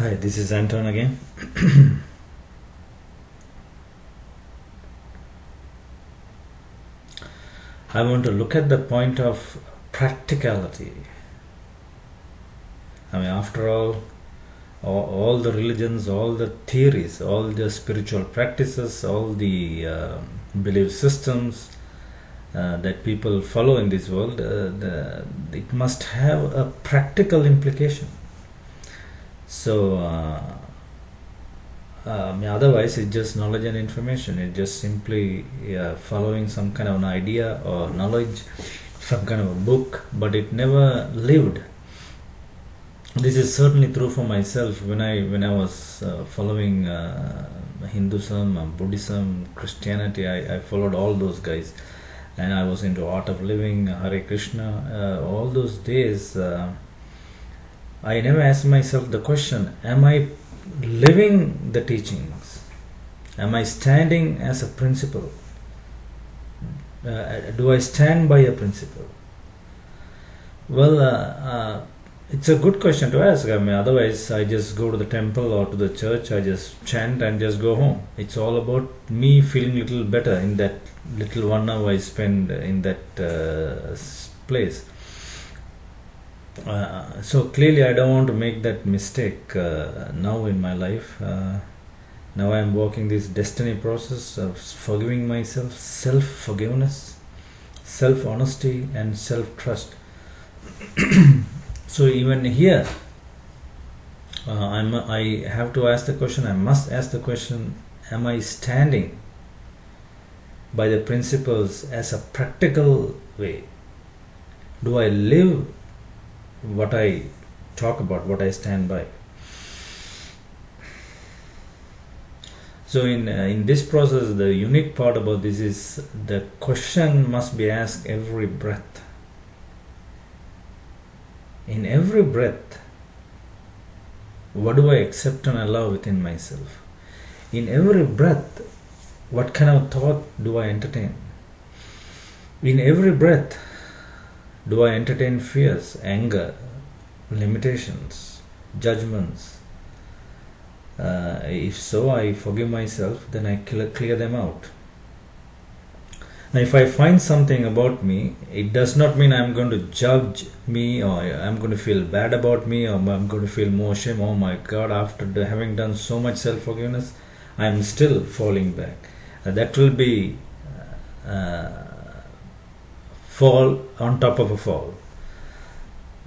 Hi, this is Anton again. I want to look at the point of practicality. I mean, after all the religions, all the theories, all the spiritual practices, all the belief systems that people follow in this world, it must have a practical implication. So, otherwise it's just knowledge and information. It's just simply following some kind of an idea or knowledge, some kind of a book, but it never lived. This is certainly true for myself. When I was following Hinduism, Buddhism, Christianity, I followed all those guys, and I was into art of living, Hare Krishna. All those days, I never asked myself the question: am I living the teachings? Am I standing as a principle? Do I stand by a principle? Well, it's a good question to ask. I mean, otherwise I just go to the temple or to the church, I just chant and just go home. It's all about me feeling a little better in that little 1 hour I spend in that place. So clearly I don't want to make that mistake now in my life. Now I am walking this destiny process of forgiving myself, self-forgiveness, self-honesty and self-trust. So even here, I have to ask the question, I must ask the question, am I standing by the principles as a practical way? Do I live what I talk about, what I stand by? So in this process, the unique part about this is the question must be asked every breath. In every breath, what do I accept and allow within myself? In every breath, what kind of thought do I entertain? In every breath, do I entertain fears, anger, limitations, judgments? If so, I forgive myself, then I clear them out. Now, if I find something about me, it does not mean I'm going to judge me, or I'm going to feel bad about me, or I'm going to feel more shame. Oh my God, after having done so much self-forgiveness, I'm still falling back. That will be fall on top of a fall.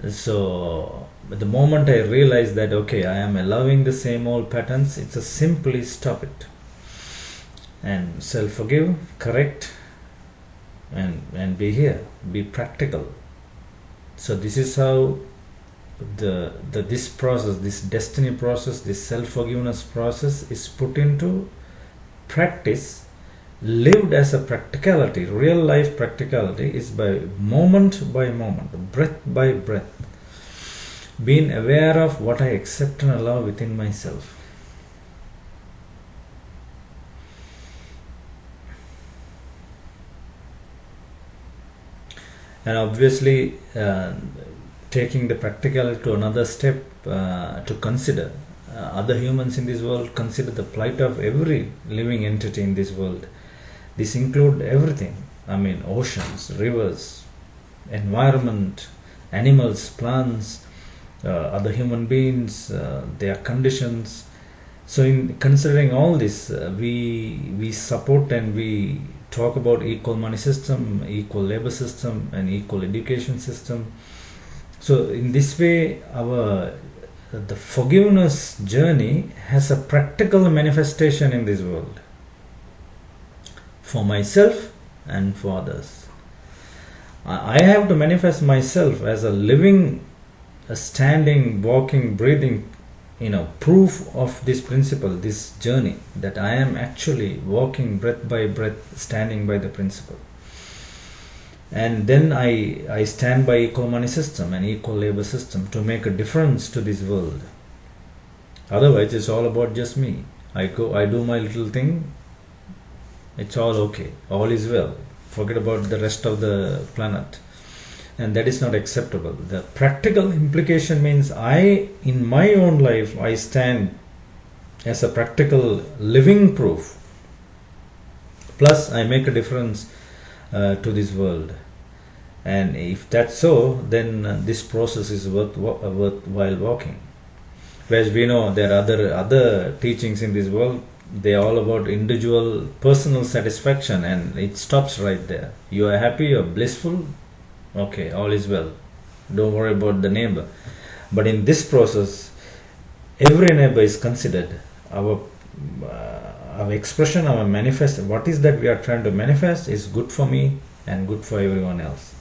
So the moment I realize that, okay, I am allowing the same old patterns, it's a simply stop it and self-forgive, correct, and be here, be practical. So this is how this process, this destiny process, this self-forgiveness process is put into practice, lived as a practicality. Real life practicality is by moment, breath by breath, being aware of what I accept and allow within myself. And obviously, taking the practicality to another step, to consider other humans in this world, consider the plight of every living entity in this world. This includes everything. I mean, oceans, rivers, environment, animals, plants, other human beings, their conditions. So in considering all this, we support and we talk about equal money system, equal labor system, and equal education system. So in this way, the forgiveness journey has a practical manifestation in this world, for myself and for others. I have to manifest myself as a living, a standing, walking, breathing, proof of this principle, this journey, that I am actually walking breath by breath, standing by the principle. And then I stand by equal money system and equal labor system to make a difference to this world. Otherwise, it's all about just me. I do my little thing. It's all okay. All is well. Forget about the rest of the planet. and that is not acceptable. The practical implication means in my own life, I stand as a practical living proof. Plus, I make a difference to this world. And if that's so, then this process is worthwhile walking. Whereas we know there are other teachings in this world, they are all about individual personal satisfaction, and it stops right there. You are happy, you are blissful, okay, all is well. Don't worry about the neighbor. But in this process, every neighbor is considered. Our expression, our manifest, what is that we are trying to manifest is good for me and good for everyone else.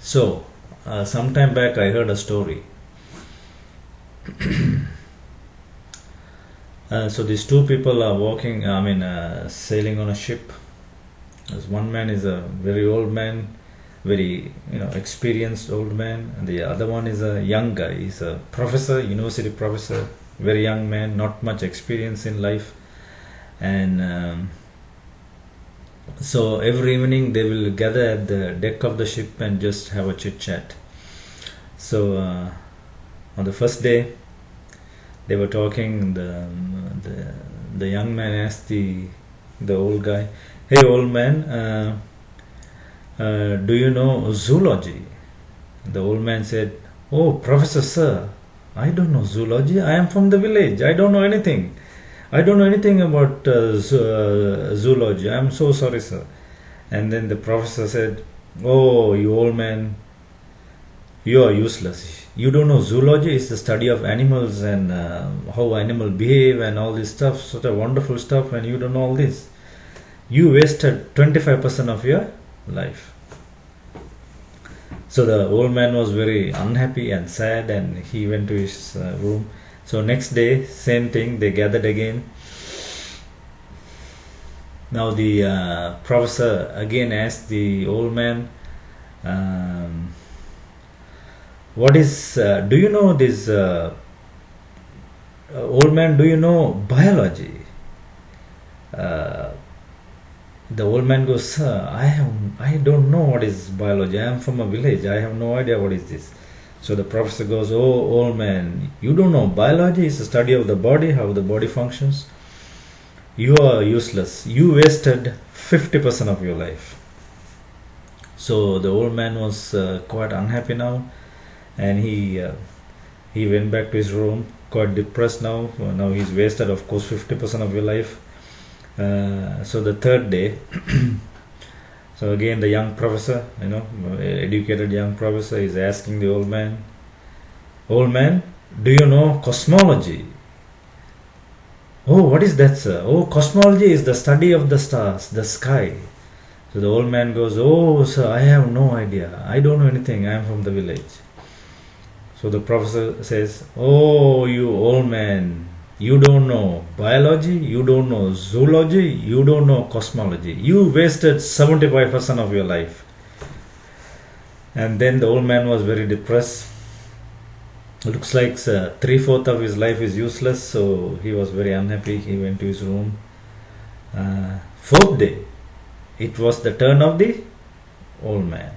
So, some time back I heard a story. So these two people are walking, sailing on a ship. As one man is a very old man, very experienced old man, and the other one is a young guy. He's a professor, university professor, very young man, not much experience in life. And so every evening they will gather at the deck of the ship and just have a chit chat. So on the first day they were talking. The young man asked the old guy, "Hey old man, do you know zoology?" The old man said, "Oh professor sir, I don't know zoology. I am from the village. I don't know anything. I don't know anything about zoology. I am so sorry sir." And then the professor said, "Oh you old man, you are useless. You don't know zoology is the study of animals and how animals behave and all this stuff, such a wonderful stuff, and you don't know all this. You wasted 25% of your life." So the old man was very unhappy and sad, and he went to his room. So next day, same thing, they gathered again. Now the professor again asked the old man, "What is? Do you know this, old man? Do you know biology?" The old man goes, "Sir, I don't know what is biology. I am from a village. I have no idea what is this." So the professor goes, "Oh, old man, you don't know biology is the study of the body, how the body functions. You are useless. You wasted 50% of your life." So the old man was quite unhappy now, and he went back to his room, quite depressed now. Now he's wasted, of course, 50% of your life. So the third day, so again the young professor, educated young professor, is asking the old man, "Old man, do you know cosmology?" "Oh, what is that, sir?" "Oh, cosmology is the study of the stars, the sky." So the old man goes, "Oh, sir, I have no idea. I don't know anything. I am from the village." So the professor says, "Oh, you old man, you don't know biology, you don't know zoology, you don't know cosmology. You wasted 75% of your life." And then the old man was very depressed. It looks like 3/4 of his life is useless, so he was very unhappy. He went to his room. Fourth day, it was the turn of the old man.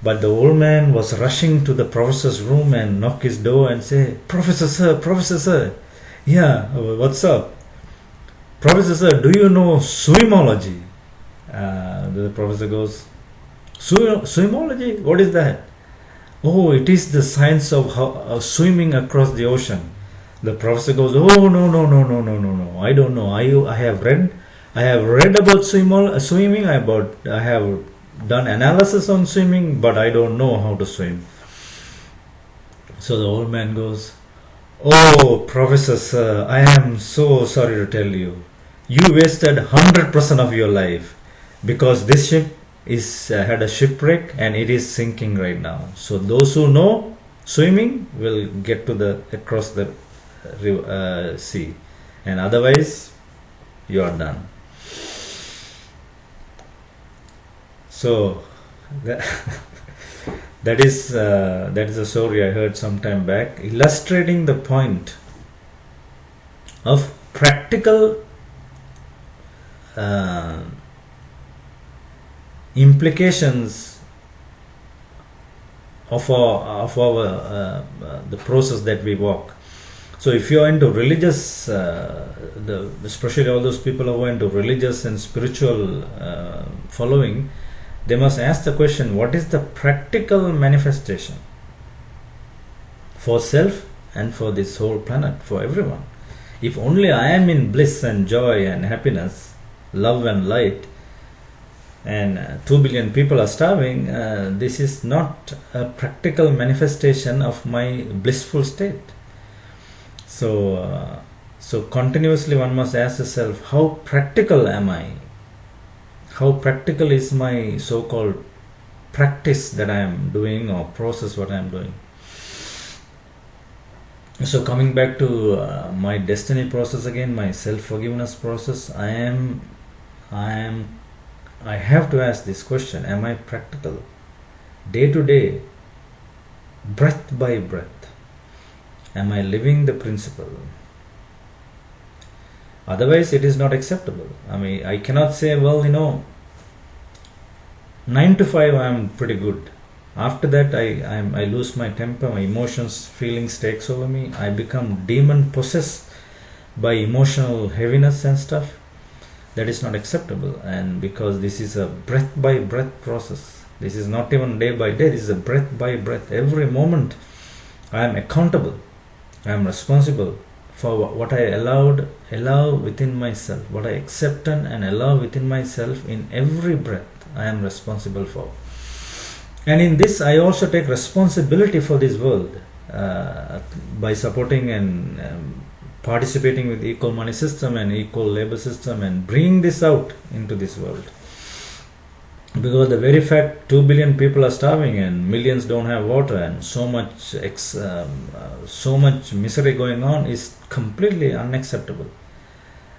But the old man was rushing to the professor's room and knock his door and say, Professor sir, yeah, what's up? Professor sir, do you know swimology?" The professor goes, "Swimology? What is that?" "Oh, it is the science of swimming across the ocean." The professor goes, "Oh, no, I don't know. I have read about swimming. I have done analysis on swimming, but I don't know how to swim." So the old man goes, "Oh, professor sir, I am so sorry to tell you. You wasted 100% of your life, because this ship had a shipwreck and it is sinking right now. So those who know swimming will get to across the sea, and otherwise you are done." So that is a story I heard some time back, illustrating the point of practical implications of our the process that we walk. So if you are into religious, especially all those people who are into religious and spiritual following, they must ask the question, what is the practical manifestation for self and for this whole planet, for everyone? If only I am in bliss and joy and happiness, love and light, and 2 billion people are starving, this is not a practical manifestation of my blissful state. So continuously one must ask yourself, how practical am I? How practical is my so-called practice that I am doing, or process what I am doing? So coming back to my destiny process again, my self-forgiveness process, I have to ask this question: am I practical, day to day, breath by breath? Am I living the principle? Otherwise it is not acceptable. I mean, I cannot say, well, 9 to 5 I am pretty good. After that I lose my temper, my emotions, feelings takes over me. I become demon possessed by emotional heaviness and stuff. That is not acceptable. And because this is a breath by breath process, this is not even day by day, this is a breath by breath. Every moment I am accountable, I am responsible for what I allow within myself, what I accept and allow within myself. In every breath I am responsible for. And in this I also take responsibility for this world by supporting and participating with equal money system and equal labor system, and bringing this out into this world. Because the very fact 2 billion people are starving and millions don't have water, and so much misery going on, is completely unacceptable.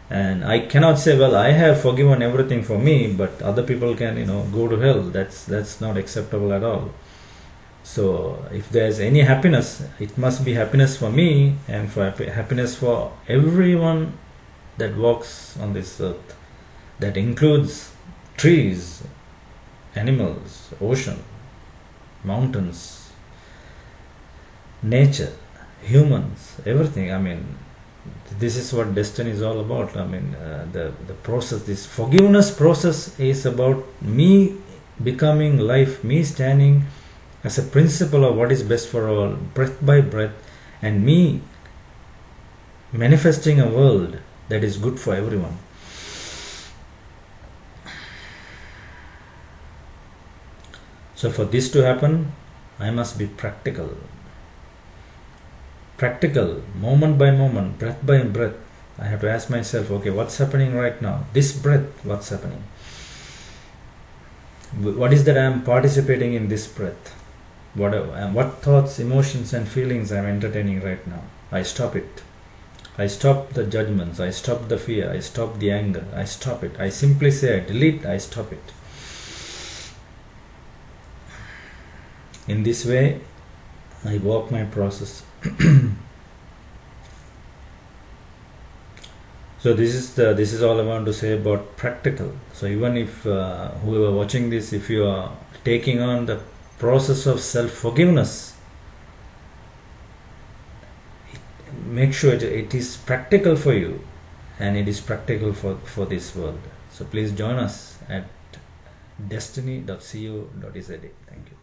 And I cannot say, well, I have forgiven everything for me, but other people can go to hell. That's not acceptable at all. So if there's any happiness, it must be happiness for me and for happiness for everyone that walks on this earth. That includes trees, animals, ocean, mountains, nature, humans, everything. I mean, this is what destiny is all about. I mean, the process, this forgiveness process, is about me becoming life, me standing as a principle of what is best for all, breath by breath, and me manifesting a world that is good for everyone. So for this to happen, I must be practical. Practical, moment by moment, breath by breath. I have to ask myself, okay, what's happening right now? This breath, what's happening? What is that I am participating in this breath? What thoughts, emotions and feelings I am entertaining right now? I stop it. I stop the judgments. I stop the fear. I stop the anger. I stop it. I simply say, I delete, I stop it. In this way, I walk my process. So this is all I want to say about practical. So even if whoever watching this, if you are taking on the process of self-forgiveness, make sure it is practical for you, and it is practical for this world. So please join us at destiny.co.za. Thank you.